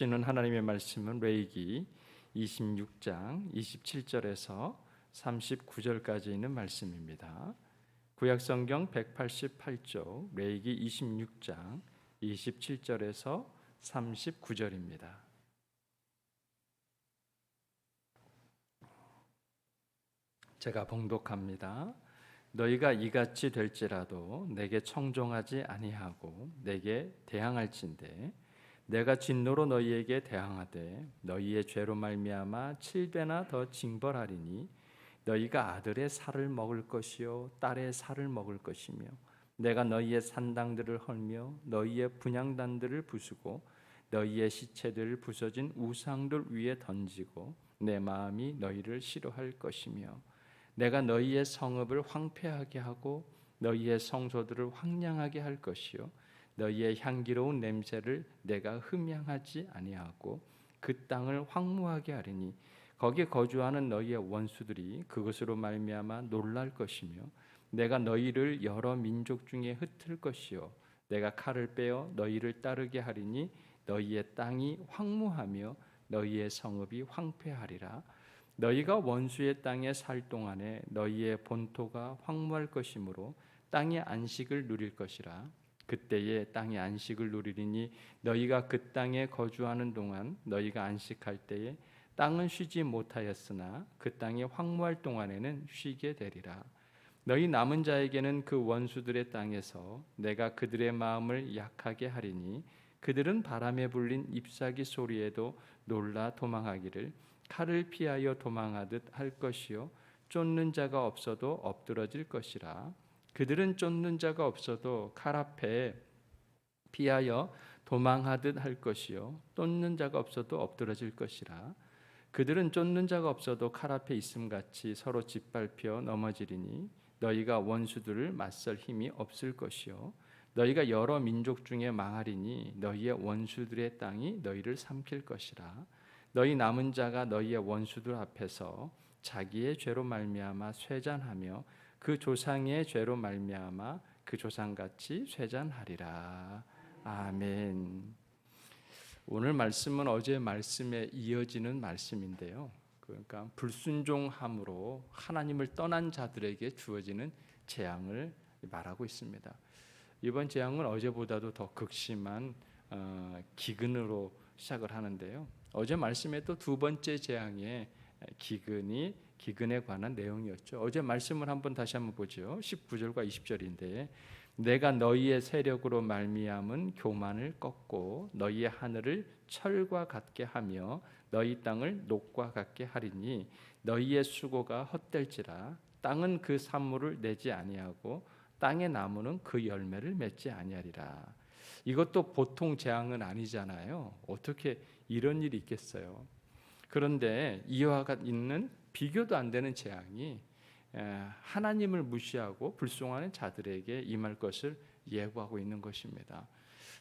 는 하나님의 말씀은 레위기 26장 27절에서 39절까지 있는 말씀입니다. 구약성경 188쪽 레위기 26장 27절에서 39절입니다. 제가 봉독합니다. 너희가 이같이 될지라도 내게 청종하지 아니하고 내게 대항할진대 내가 진노로 너희에게 대항하되 너희의 죄로 말미암아 7배나 더 징벌하리니 너희가 아들의 살을 먹을 것이요 딸의 살을 먹을 것이며 내가 너희의 산당들을 헐며 너희의 분향단들을 부수고 너희의 시체들을 부서진 우상들 위에 던지고 내 마음이 너희를 싫어할 것이며 내가 너희의 성읍을 황폐하게 하고 너희의 성소들을 황량하게 할 것이요 너희의 향기로운 냄새를 내가 흠향하지 아니하고 그 땅을 황무하게 하리니 거기에 거주하는 너희의 원수들이 그것으로 말미암아 놀랄 것이며 내가 너희를 여러 민족 중에 흩을 것이요 내가 칼을 빼어 너희를 따르게 하리니 너희의 땅이 황무하며 너희의 성읍이 황폐하리라. 너희가 원수의 땅에 살 동안에 너희의 본토가 황무할 것이므로 땅의 안식을 누릴 것이라. 그때에 땅의 안식을 누리리니 너희가 그 땅에 거주하는 동안 너희가 안식할 때에 땅은 쉬지 못하였으나 그 땅이 황무할 동안에는 쉬게 되리라. 너희 남은 자에게는 그 원수들의 땅에서 내가 그들의 마음을 약하게 하리니 그들은 바람에 불린 잎사귀 소리에도 놀라 도망하기를 칼을 피하여 도망하듯 할 것이요 쫓는 자가 없어도 엎드러질 것이라. 그들은 쫓는 자가 없어도 칼 앞에 피하여 도망하듯 할 것이요 쫓는 자가 없어도 엎드러질 것이라. 그들은 쫓는 자가 없어도 칼 앞에 있음같이 서로 짓밟혀 넘어지리니 너희가 원수들을 맞설 힘이 없을 것이요 너희가 여러 민족 중에 망하리니 너희의 원수들의 땅이 너희를 삼킬 것이라. 너희 남은 자가 너희의 원수들 앞에서 자기의 죄로 말미암아 쇠잔하며 그 조상의 죄로 말미암아 그 조상같이 쇠잔하리라. 아멘. 오늘 말씀은 어제 말씀에 이어지는 말씀인데요. 그러니까 불순종함으로 하나님을 떠난 자들에게 주어지는 재앙을 말하고 있습니다. 이번 재앙은 어제보다도 더 극심한 기근으로 시작을 하는데요. 어제 말씀에 또 두 번째 재앙의 기근에 관한 내용이었죠. 어제 말씀을 다시 한번 보죠. 19절과 20절인데 내가 너희의 세력으로 말미암은 교만을 꺾고 너희의 하늘을 철과 같게 하며 너희 땅을 녹과 같게 하리니 너희의 수고가 헛될지라. 땅은 그 산물을 내지 아니하고 땅의 나무는 그 열매를 맺지 아니하리라. 이것도 보통 재앙은 아니잖아요. 어떻게 이런 일이 있겠어요? 그런데 이와 있는 비교도 안 되는 재앙이 하나님을 무시하고 불순종하는 자들에게 임할 것을 예고하고 있는 것입니다.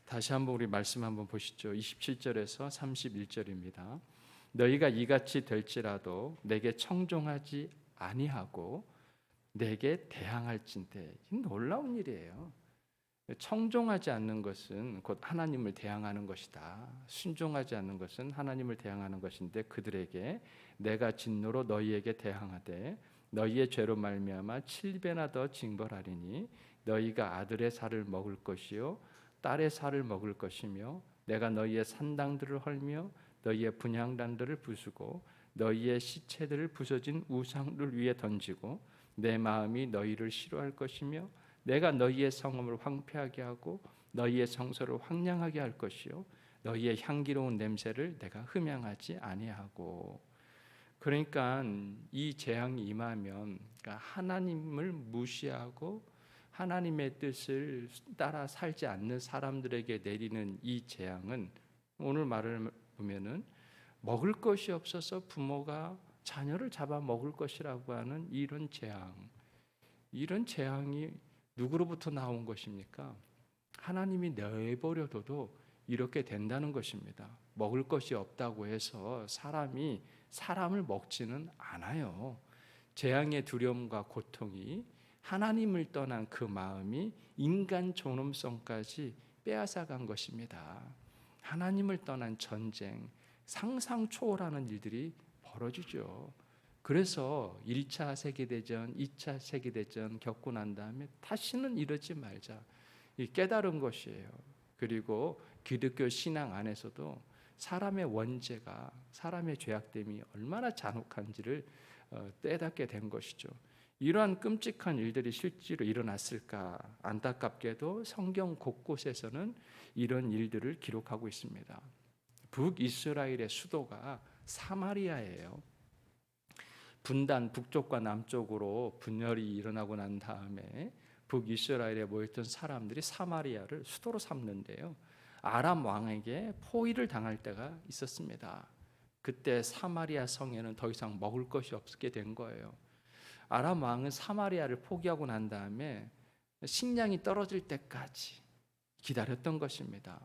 다시 한번 우리 말씀 한번 보시죠. 27절에서 31절입니다. 너희가 이같이 될지라도 내게 청종하지 아니하고 내게 대항할진대. 놀라운 일이에요. 청종하지 않는 것은 곧 하나님을 대항하는 것이다. 순종하지 않는 것은 하나님을 대항하는 것인데 그들에게 내가 진노로 너희에게 대항하되 너희의 죄로 말미암아 7배나 더 징벌하리니 너희가 아들의 살을 먹을 것이요 딸의 살을 먹을 것이며 내가 너희의 산당들을 헐며 너희의 분향단들을 부수고 너희의 시체들을 부서진 우상들 위에 던지고 내 마음이 너희를 싫어할 것이며 내가 너희의 성읍을 황폐하게 하고 너희의 성소를 황량하게 할 것이요 너희의 향기로운 냄새를 내가 흠향하지 아니하고. 그러니까 이 재앙이 임하면 하나님을 무시하고 하나님의 뜻을 따라 살지 않는 사람들에게 내리는 이 재앙은 오늘 말을 보면은 먹을 것이 없어서 부모가 자녀를 잡아 먹을 것이라고 하는 이런 재앙이 누구로부터 나온 것입니까? 하나님이 내버려둬도 이렇게 된다는 것입니다. 먹을 것이 없다고 해서 사람이 사람을 먹지는 않아요. 재앙의 두려움과 고통이 하나님을 떠난 그 마음이 인간 존엄성까지 빼앗아간 것입니다. 하나님을 떠난 전쟁, 상상 초월하는 일들이 벌어지죠. 그래서 1차 세계대전, 2차 세계대전 겪고 난 다음에 다시는 이러지 말자, 이 깨달은 것이에요. 그리고 기독교 신앙 안에서도 사람의 원죄가, 사람의 죄악됨이 얼마나 잔혹한지를 깨닫게 된 것이죠. 이러한 끔찍한 일들이 실제로 일어났을까? 안타깝게도 성경 곳곳에서는 이런 일들을 기록하고 있습니다. 북이스라엘의 수도가 사마리아예요. 분단 북쪽과 남쪽으로 분열이 일어나고 난 다음에 북이스라엘에 모였던 사람들이 사마리아를 수도로 삼는데요. 아람 왕에게 포위를 당할 때가 있었습니다. 그때 사마리아 성에는 더 이상 먹을 것이 없게 된 거예요. 아람 왕은 사마리아를 포기하고 난 다음에 식량이 떨어질 때까지 기다렸던 것입니다.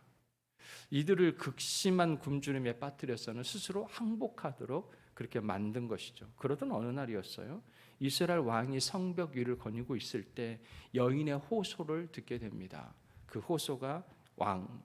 이들을 극심한 굶주림에 빠뜨려서는 스스로 항복하도록 그렇게 만든 것이죠. 그러던 어느 날이었어요. 이스라엘 왕이 성벽 위를 거니고 있을 때 여인의 호소를 듣게 됩니다. 그 호소가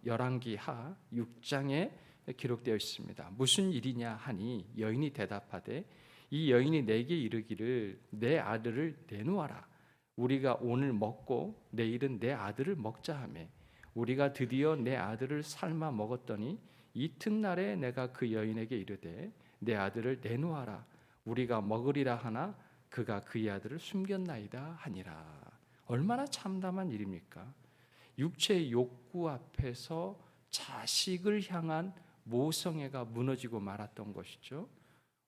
열왕기 하 6장에 기록되어 있습니다. 무슨 일이냐 하니 여인이 대답하되 이 여인이 내게 이르기를 내 아들을 내놓아라. 우리가 오늘 먹고 내일은 내 아들을 먹자 하며 우리가 드디어 내 아들을 삶아 먹었더니 이튿날에 내가 그 여인에게 이르되 내 아들을 내놓아라. 우리가 먹으리라 하나 그가 그의 아들을 숨겼나이다 하니라. 얼마나 참담한 일입니까? 육체의 욕구 앞에서 자식을 향한 모성애가 무너지고 말았던 것이죠.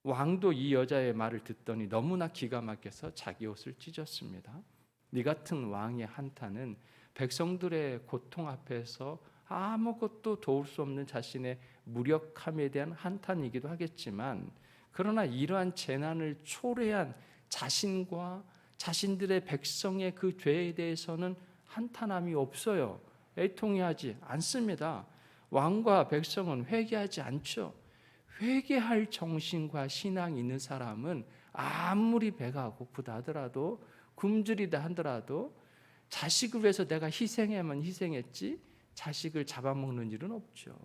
왕도 이 여자의 말을 듣더니 너무나 기가 막혀서 자기 옷을 찢었습니다. 네 같은 왕의 한탄은 백성들의 고통 앞에서 아무것도 도울 수 없는 자신의 무력함에 대한 한탄이기도 하겠지만, 그러나 이러한 재난을 초래한 자신과 자신들의 백성의 그 죄에 대해서는 한탄함이 없어요. 애통해하지 않습니다. 왕과 백성은 회개하지 않죠. 회개할 정신과 신앙이 있는 사람은 아무리 배가 고프다 하더라도, 굶주리다 하더라도 자식을 위해서 내가 희생하면 희생했지 자식을 잡아먹는 일은 없죠.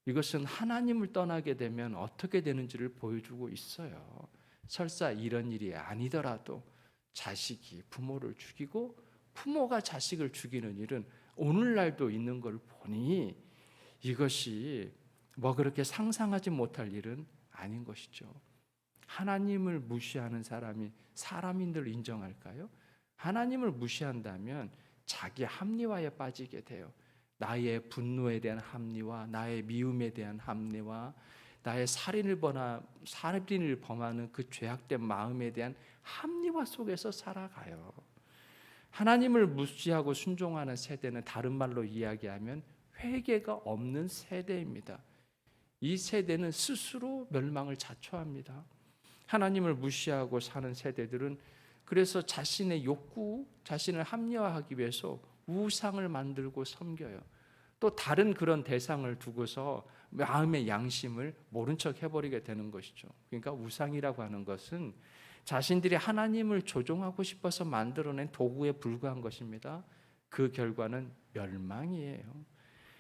이것은 하나님을 떠나게 되면 어떻게 되는지를 보여주고 있어요. 설사 이런 일이 아니더라도 자식이 부모를 죽이고 부모가 자식을 죽이는 일은 오늘날도 있는 걸 보니 이것이 뭐 그렇게 상상하지 못할 일은 아닌 것이죠. 하나님을 무시하는 사람이 사람인 줄 인정할까요? 하나님을 무시한다면 자기 합리화에 빠지게 돼요. 나의 분노에 대한 합리화, 나의 미움에 대한 합리화, 나의 살인을 범하는 그 죄악된 마음에 대한 합리화 속에서 살아가요. 하나님을 무시하고 순종하는 세대는 다른 말로 이야기하면 회개가 없는 세대입니다. 이 세대는 스스로 멸망을 자초합니다. 하나님을 무시하고 사는 세대들은 그래서 자신의 욕구, 자신을 합리화하기 위해서 우상을 만들고 섬겨요. 또 다른 그런 대상을 두고서 마음의 양심을 모른 척 해버리게 되는 것이죠. 그러니까 우상이라고 하는 것은 자신들이 하나님을 조종하고 싶어서 만들어낸 도구에 불과한 것입니다. 그 결과는 멸망이에요.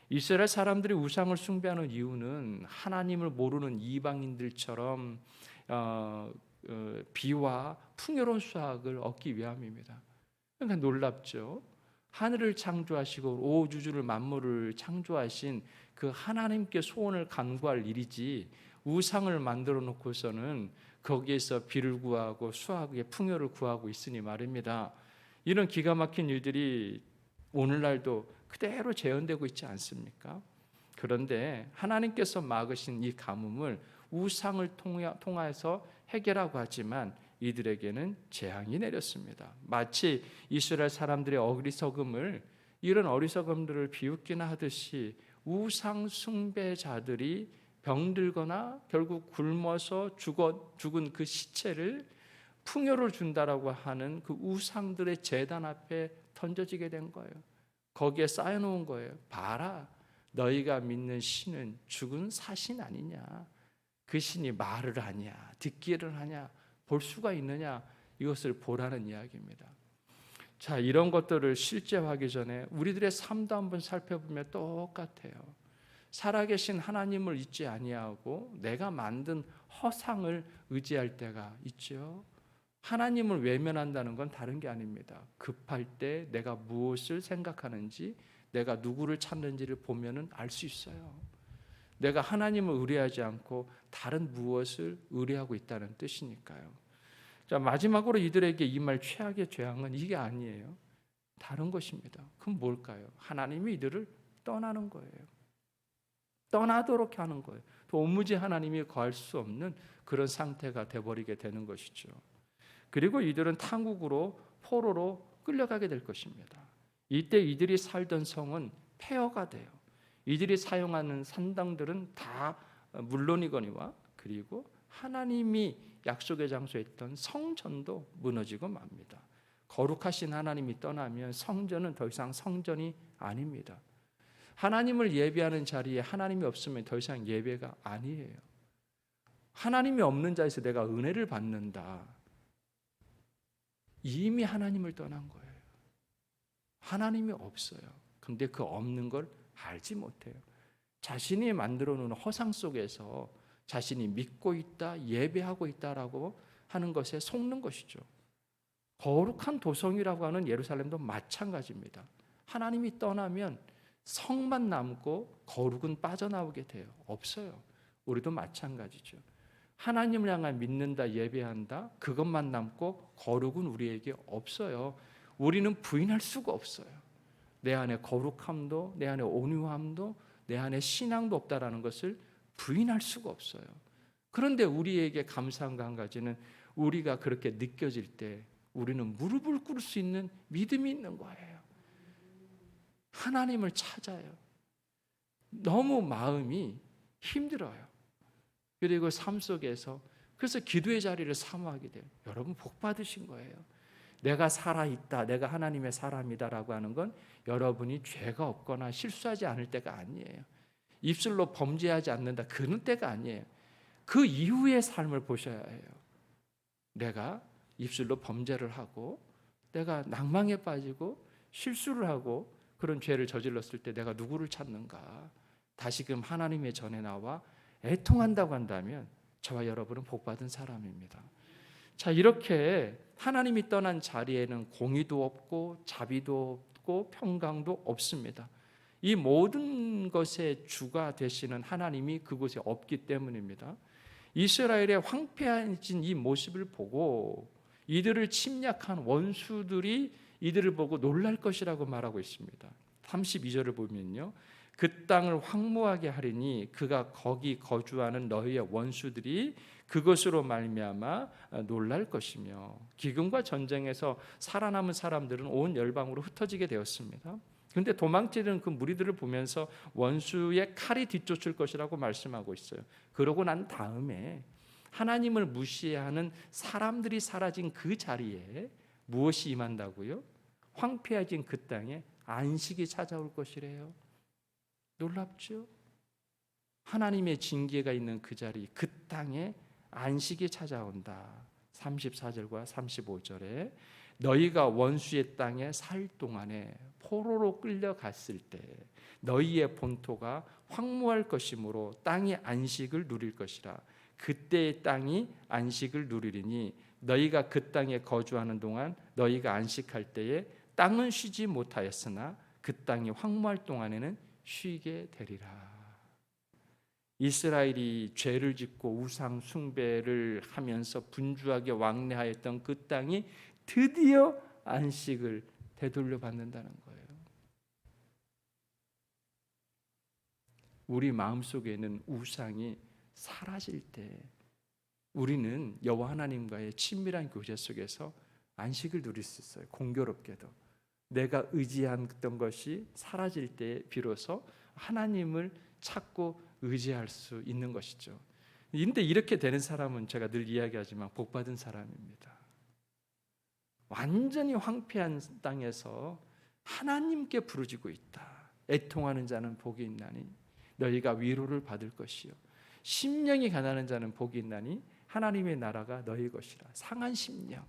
이스라엘 사람들이 우상을 숭배하는 이유는 하나님을 모르는 이방인들처럼 비와 풍요로운 수확을 얻기 위함입니다. 그러니까 놀랍죠. 하늘을 창조하시고 오우주주를 만물을 창조하신 그 하나님께 소원을 간구할 일이지, 우상을 만들어 놓고서는 거기에서 비를 구하고 수확의 풍요를 구하고 있으니 말입니다. 이런 기가 막힌 일들이 오늘날도 그대로 재현되고 있지 않습니까? 그런데 하나님께서 막으신 이 가뭄을 우상을 통해서 해결하고 하지만 이들에게는 재앙이 내렸습니다. 마치 이스라엘 사람들의 이런 어리석음들을 비웃기나 하듯이 우상 숭배자들이 병들거나 결국 굶어서 죽은 그 시체를 풍요를 준다라고 하는 그 우상들의 제단 앞에 던져지게 된 거예요. 거기에 쌓여놓은 거예요. 봐라, 너희가 믿는 신은 죽은 사신 아니냐? 그 신이 말을 하냐, 듣기를 하냐, 볼 수가 있느냐? 이것을 보라는 이야기입니다. 자, 이런 것들을 실제화하기 전에 우리들의 삶도 한번 살펴보면 똑같아요. 살아계신 하나님을 잊지 아니하고 내가 만든 허상을 의지할 때가 있죠. 하나님을 외면한다는 건 다른 게 아닙니다. 급할 때 내가 무엇을 생각하는지, 내가 누구를 찾는지를 보면은 알 수 있어요. 내가 하나님을 의뢰하지 않고 다른 무엇을 의뢰하고 있다는 뜻이니까요. 자, 마지막으로 이들에게 이 말 최악의 재앙은 이게 아니에요. 다른 것입니다. 그럼 뭘까요? 하나님이 이들을 떠나는 거예요. 떠나도록 하는 거예요. 도무지 하나님이 거할 수 없는 그런 상태가 되어버리게 되는 것이죠. 그리고 이들은 탕국으로 포로로 끌려가게 될 것입니다. 이때 이들이 살던 성은 폐허가 돼요. 이들이 사용하는 산당들은 다 물론이거니와 그리고 하나님이 약속의 장소에 있던 성전도 무너지고 맙니다. 거룩하신 하나님이 떠나면 성전은 더 이상 성전이 아닙니다. 하나님을 예배하는 자리에 하나님이 없으면 더 이상 예배가 아니에요. 하나님이 없는 자에서 내가 은혜를 받는다. 이미 하나님을 떠난 거예요. 하나님이 없어요. 근데 그 없는 걸 알지 못해요. 자신이 만들어 놓은 허상 속에서 자신이 믿고 있다, 예배하고 있다라고 하는 것에 속는 것이죠. 거룩한 도성이라고 하는 예루살렘도 마찬가지입니다. 하나님이 떠나면 성만 남고 거룩은 빠져나오게 돼요. 없어요. 우리도 마찬가지죠. 하나님을 향해 믿는다, 예배한다, 그것만 남고 거룩은 우리에게 없어요. 우리는 부인할 수가 없어요. 내 안에 거룩함도, 내 안에 온유함도, 내 안에 신앙도 없다라는 것을 부인할 수가 없어요. 그런데 우리에게 감사한 거 한 가지는 우리가 그렇게 느껴질 때 우리는 무릎을 꿇을 수 있는 믿음이 있는 거예요. 하나님을 찾아요. 너무 마음이 힘들어요. 그리고 삶 속에서 그래서 기도의 자리를 사모하게 돼요. 여러분 복 받으신 거예요. 내가 살아있다, 내가 하나님의 사람이다라고 하는 건 여러분이 죄가 없거나 실수하지 않을 때가 아니에요. 입술로 범죄하지 않는다, 그런 때가 아니에요. 그 이후의 삶을 보셔야 해요. 내가 입술로 범죄를 하고 내가 낭망에 빠지고 실수를 하고 그런 죄를 저질렀을 때 내가 누구를 찾는가? 다시금 하나님의 전에 나와 애통한다고 한다면 저와 여러분은 복받은 사람입니다. 자, 이렇게 하나님이 떠난 자리에는 공의도 없고 자비도 없고 평강도 없습니다. 이 모든 것의 주가 되시는 하나님이 그곳에 없기 때문입니다. 이스라엘의 황폐해진 이 모습을 보고 이들을 침략한 원수들이 이들을 보고 놀랄 것이라고 말하고 있습니다. 32절을 보면요, 그 땅을 황무하게 하리니 그가 거기 거주하는 너희의 원수들이 그것으로 말미암아 놀랄 것이며, 기근과 전쟁에서 살아남은 사람들은 온 열방으로 흩어지게 되었습니다. 그런데 도망치는 그 무리들을 보면서 원수의 칼이 뒤쫓을 것이라고 말씀하고 있어요. 그러고 난 다음에 하나님을 무시하는 사람들이 사라진 그 자리에 무엇이 임한다고요? 황폐해진 그 땅에 안식이 찾아올 것이래요. 놀랍죠? 하나님의 징계가 있는 그 자리, 그 땅에 안식이 찾아온다. 34절과 35절에 너희가 원수의 땅에 살 동안에 포로로 끌려갔을 때 너희의 본토가 황무할 것이므로 땅이 안식을 누릴 것이라. 그때의 땅이 안식을 누리리니 너희가 그 땅에 거주하는 동안 너희가 안식할 때에 땅은 쉬지 못하였으나 그 땅이 황무할 동안에는 쉬게 되리라. 이스라엘이 죄를 짓고 우상 숭배를 하면서 분주하게 왕래하였던 그 땅이 드디어 안식을 되돌려 받는다는 거예요. 우리 마음속에 있는 우상이 사라질 때 우리는 여호와 하나님과의 친밀한 교제 속에서 안식을 누릴 수 있어요. 공교롭게도 내가 의지했던 것이 사라질 때 비로소 하나님을 찾고 의지할 수 있는 것이죠. 그런데 이렇게 되는 사람은 제가 늘 이야기하지만 복받은 사람입니다. 완전히 황폐한 땅에서 하나님께 부르짖고 있다. 애통하는 자는 복이 있나니 너희가 위로를 받을 것이요 심령이 가난한 자는 복이 있나니 하나님의 나라가 너희 것이라. 상한 심령,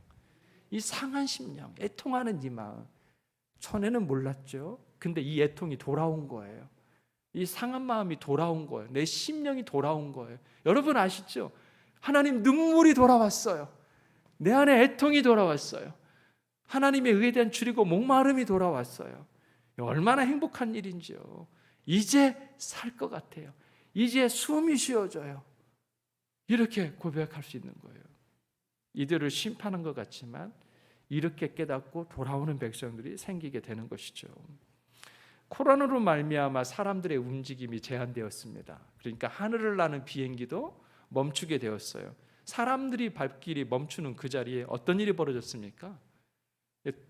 이 상한 심령, 애통하는 이 마음, 전에는 몰랐죠. 근데 이 애통이 돌아온 거예요. 이 상한 마음이 돌아온 거예요. 내 심령이 돌아온 거예요. 여러분 아시죠? 하나님 눈물이 돌아왔어요. 내 안에 애통이 돌아왔어요. 하나님의 의에 대한 줄이고 목마름이 돌아왔어요. 얼마나 행복한 일인지요. 이제 살 것 같아요. 이제 숨이 쉬어져요. 이렇게 고백할 수 있는 거예요. 이들을 심판한 것 같지만 이렇게 깨닫고 돌아오는 백성들이 생기게 되는 것이죠. 코로나로 말미암아 사람들의 움직임이 제한되었습니다. 그러니까 하늘을 나는 비행기도 멈추게 되었어요. 사람들이 발길이 멈추는 그 자리에 어떤 일이 벌어졌습니까?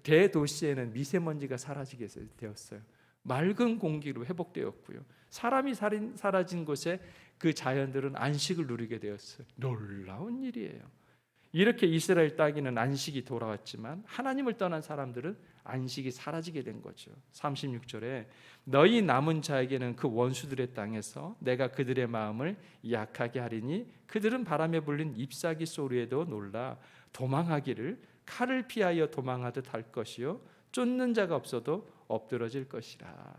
대도시에는 미세먼지가 사라지게 되었어요. 맑은 공기로 회복되었고요. 사람이 사라진 곳에 그 자연들은 안식을 누리게 되었어요. 놀라운 일이에요. 이렇게 이스라엘 땅에는 안식이 돌아왔지만 하나님을 떠난 사람들은 안식이 사라지게 된 거죠. 36절에 너희 남은 자에게는 그 원수들의 땅에서 내가 그들의 마음을 약하게 하리니 그들은 바람에 불린 잎사귀 소리에도 놀라 도망하기를 칼을 피하여 도망하듯 할 것이요 쫓는 자가 없어도 엎드러질 것이라.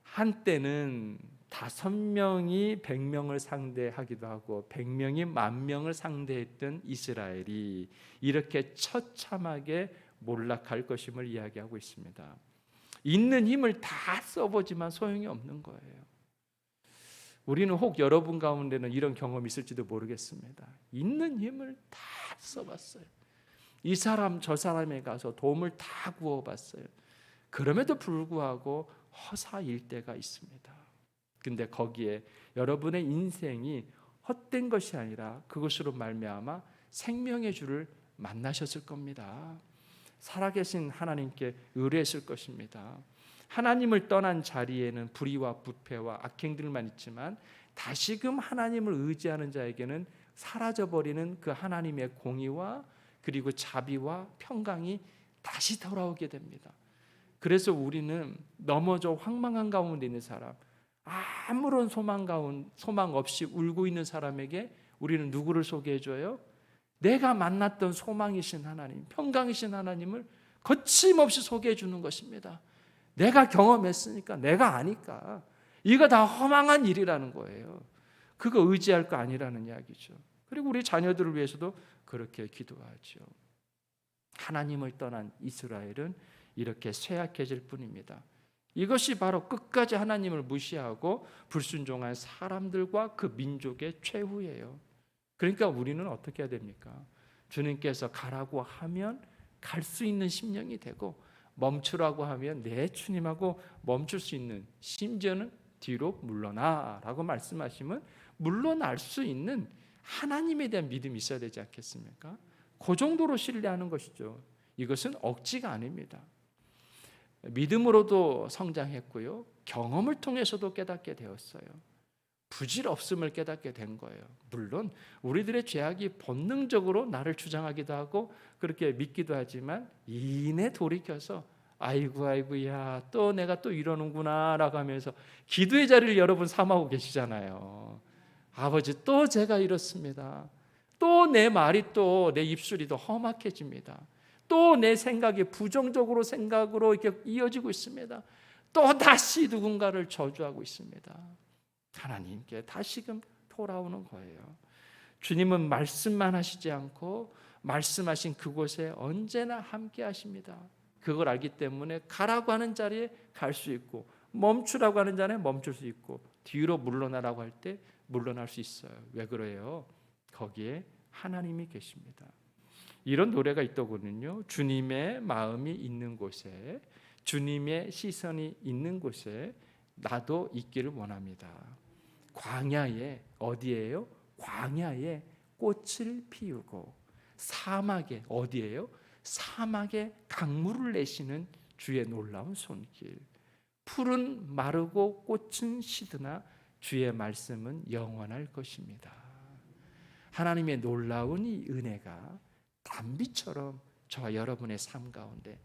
한때는 5명이 100명을 상대하기도 하고 100명이 10,000명을 상대했던 이스라엘이 이렇게 처참하게 몰락할 것임을 이야기하고 있습니다. 있는 힘을 다 써보지만 소용이 없는 거예요. 우리는 혹 여러분 가운데는 이런 경험이 있을지도 모르겠습니다. 있는 힘을 다 써봤어요. 이 사람 저 사람에 가서 도움을 다 구워봤어요. 그럼에도 불구하고 허사일 때가 있습니다. 근데 거기에 여러분의 인생이 헛된 것이 아니라 그것으로 말미암아 생명의 주를 만나셨을 겁니다. 살아계신 하나님께 의뢰했을 것입니다. 하나님을 떠난 자리에는 불의와 부패와 악행들만 있지만 다시금 하나님을 의지하는 자에게는 사라져버리는 그 하나님의 공의와 그리고 자비와 평강이 다시 돌아오게 됩니다. 그래서 우리는 넘어져 황망한 가운데 있는 사람, 아무런 소망 없이 울고 있는 사람에게 우리는 누구를 소개해줘요? 내가 만났던 소망이신 하나님, 평강이신 하나님을 거침없이 소개해 주는 것입니다. 내가 경험했으니까, 내가 아니까. 이거 다 허망한 일이라는 거예요. 그거 의지할 거 아니라는 이야기죠. 그리고 우리 자녀들을 위해서도 그렇게 기도하죠. 하나님을 떠난 이스라엘은 이렇게 쇠약해질 뿐입니다. 이것이 바로 끝까지 하나님을 무시하고 불순종한 사람들과 그 민족의 최후예요. 그러니까 우리는 어떻게 해야 됩니까? 주님께서 가라고 하면 갈 수 있는 심령이 되고 멈추라고 하면 내 주님하고 멈출 수 있는, 심지어는 뒤로 물러나라고 말씀하시면 물러날 수 있는 하나님에 대한 믿음이 있어야 되지 않겠습니까? 그 정도로 신뢰하는 것이죠. 이것은 억지가 아닙니다. 믿음으로도 성장했고요. 경험을 통해서도 깨닫게 되었어요. 부질없음을 깨닫게 된 거예요. 물론 우리들의 죄악이 본능적으로 나를 주장하기도 하고 그렇게 믿기도 하지만 이내 돌이켜서 아이고야 또 내가 또 이러는구나 라고 하면서 기도의 자리를 여러분 삼하고 계시잖아요. 아버지 또 제가 이렇습니다. 또 내 말이 또 내 입술이 더 험악해집니다. 또 내 생각이 부정적으로 생각으로 이렇게 이어지고 있습니다. 또 다시 누군가를 저주하고 있습니다. 하나님께 다시금 돌아오는 거예요. 주님은 말씀만 하시지 않고 말씀하신 그곳에 언제나 함께 하십니다. 그걸 알기 때문에 가라고 하는 자리에 갈 수 있고 멈추라고 하는 자리에 멈출 수 있고 뒤로 물러나라고 할 때 물러날 수 있어요. 왜 그래요? 거기에 하나님이 계십니다. 이런 노래가 있더군요. 주님의 마음이 있는 곳에, 주님의 시선이 있는 곳에 나도 있기를 원합니다. 광야에, 어디예요? 광야에 꽃을 피우고 사막에, 어디예요? 사막에 강물을 내시는 주의 놀라운 손길. 풀은 마르고 꽃은 시드나 주의 말씀은 영원할 것입니다. 하나님의 놀라운 이 은혜가 단비처럼 저와 여러분의 삶 가운데,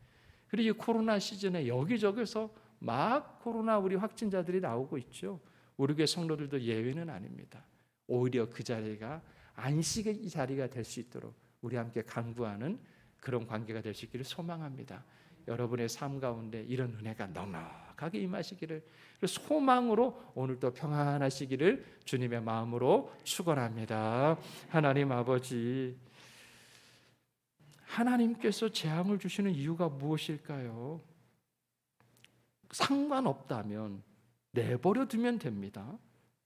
그리고 코로나 시즌에 여기저기서 막 코로나 우리 확진자들이 나오고 있죠. 우리 교회 성도들도 예외는 아닙니다. 오히려 그 자리가 안식의 자리가 될 수 있도록 우리 함께 간구하는 그런 관계가 될 수 있기를 소망합니다. 여러분의 삶 가운데 이런 은혜가 넉넉 강하게 임하시기를, 소망으로 오늘도 평안하시기를 주님의 마음으로 축원합니다. 하나님 아버지, 하나님께서 재앙을 주시는 이유가 무엇일까요? 상관없다면 내버려 두면 됩니다.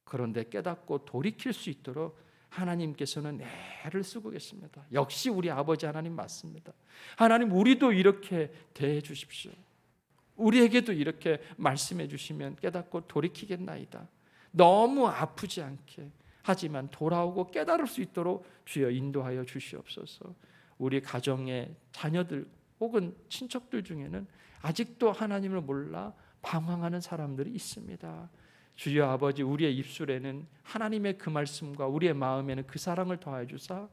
그런데 깨닫고 돌이킬 수 있도록 하나님께서는 애를 쓰고 계십니다. 역시 우리 아버지 하나님 맞습니다. 하나님, 우리도 이렇게 대해 주십시오. 우리에게도 이렇게 말씀해 주시면 깨닫고 돌이키겠나이다. 너무 아프지 않게, 하지만 돌아오고 깨달을 수 있도록 주여 인도하여 주시옵소서. 우리 가정의 자녀들 혹은 친척들 중에는 아직도 하나님을 몰라 방황하는 사람들이 있습니다. 주여 아버지, 우리의 입술에는 하나님의 그 말씀과 우리의 마음에는 그 사랑을 더하여 주사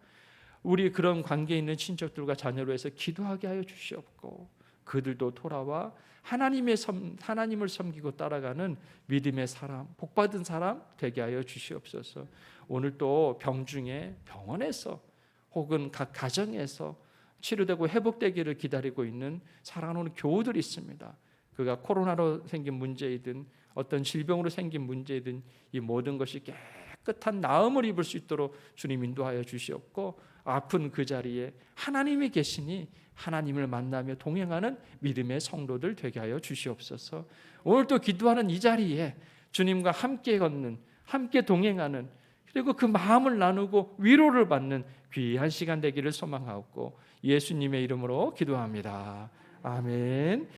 우리 그런 관계에 있는 친척들과 자녀로 해서 기도하게 하여 주시옵고, 그들도 돌아와 하나님을 섬기고 따라가는 믿음의 사람, 복받은 사람 되게 하여 주시옵소서. 오늘 또 병중에 병원에서 혹은 각 가정에서 치료되고 회복되기를 기다리고 있는 사랑하는 교우들이 있습니다. 그가 코로나로 생긴 문제이든 어떤 질병으로 생긴 문제이든 이 모든 것이 깨끗한 나음을 입을 수 있도록 주님 인도하여 주시옵고, 아픈 그 자리에 하나님이 계시니 하나님을 만나며 동행하는 믿음의 성도들 되게 하여 주시옵소서. 오늘 또 기도하는 이 자리에 주님과 함께 걷는, 함께 동행하는, 그리고 그 마음을 나누고 위로를 받는 귀한 시간 되기를 소망하고 예수님의 이름으로 기도합니다. 아멘.